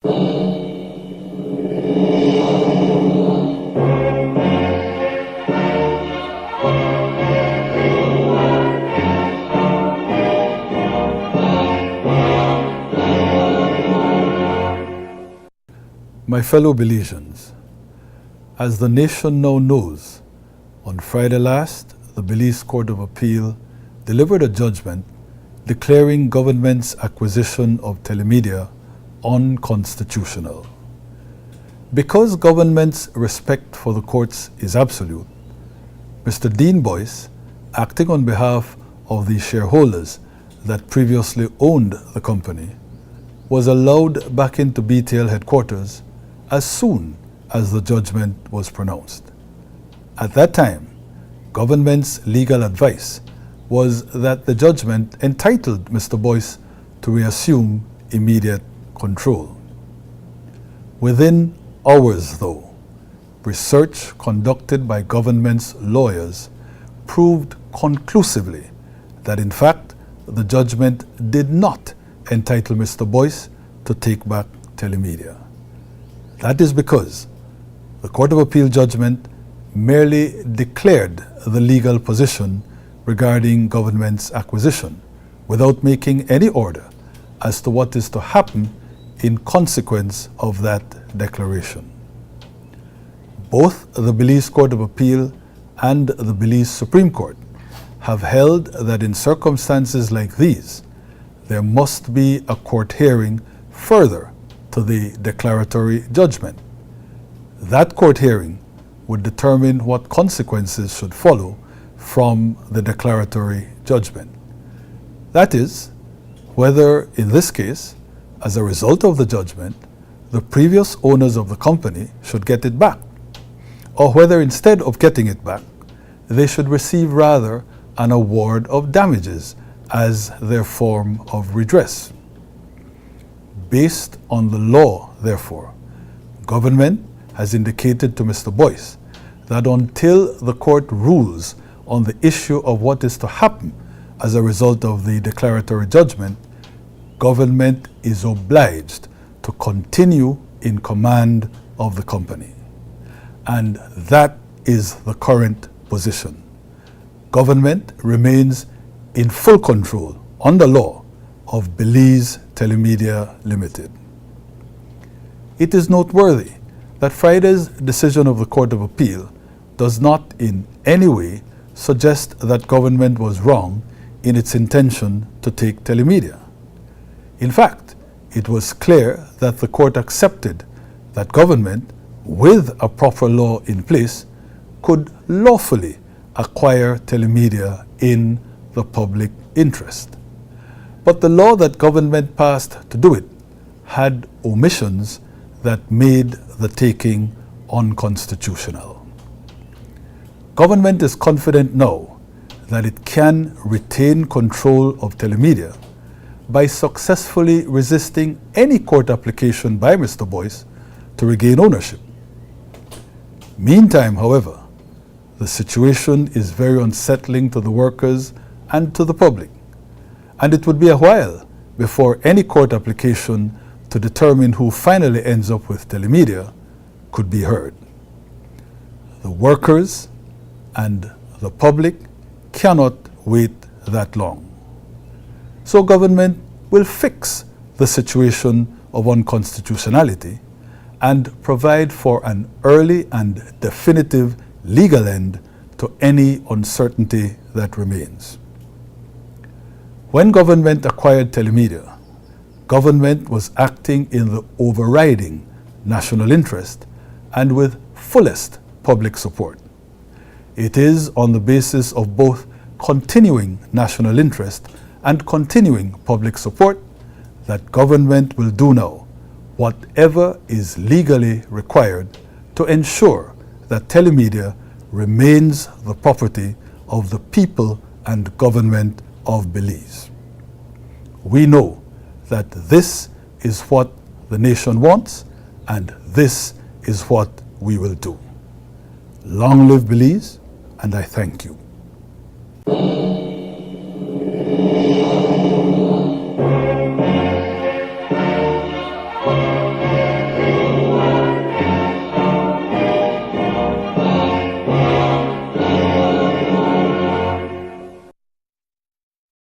My fellow Belizeans, as the nation now knows, on Friday last, the Belize Court of Appeal delivered a judgment declaring government's acquisition of Telemedia unconstitutional. Because government's respect for the courts is absolute, Mr. Dean Boyce, acting on behalf of the shareholders that previously owned the company, was allowed back into BTL headquarters as soon as the judgment was pronounced. At that time, government's legal advice was that the judgment entitled Mr. Boyce to reassume immediate control. Within hours, though, research conducted by government's lawyers proved conclusively that in fact the judgment did not entitle Mr. Boyce to take back Telemedia. That is because the Court of Appeal judgment merely declared the legal position regarding government's acquisition without making any order as to what is to happen in consequence of that declaration. Both the Belize Court of Appeal and the Belize Supreme Court have held that in circumstances like these, there must be a court hearing further to the declaratory judgment. That court hearing would determine what consequences should follow from the declaratory judgment. That is, whether in this case, as a result of the judgment, the previous owners of the company should get it back, or whether instead of getting it back, they should receive rather an award of damages as their form of redress. Based on the law, therefore, government has indicated to Mr. Boyce that until the court rules on the issue of what is to happen as a result of the declaratory judgment, government is obliged to continue in command of the company. And that is the current position. Government remains in full control under law of Belize Telemedia Limited. It is noteworthy that Friday's decision of the Court of Appeal does not in any way suggest that government was wrong in its intention to take Telemedia. In fact, it was clear that the court accepted that government, with a proper law in place, could lawfully acquire Telemedia in the public interest. But the law that government passed to do it had omissions that made the taking unconstitutional. Government is confident now that it can retain control of Telemedia by successfully resisting any court application by Mr. Boyce to regain ownership. Meantime, however, the situation is very unsettling to the workers and to the public, and it would be a while before any court application to determine who finally ends up with Telemedia could be heard. The workers and the public cannot wait that long. So government will fix the situation of unconstitutionality and provide for an early and definitive legal end to any uncertainty that remains. When government acquired Telemedia, government was acting in the overriding national interest and with fullest public support. It is on the basis of both continuing national interest and continuing public support that government will do now whatever is legally required to ensure that Telemedia remains the property of the people and government of Belize. We know that this is what the nation wants, and this is what we will do. Long live Belize, and I thank you.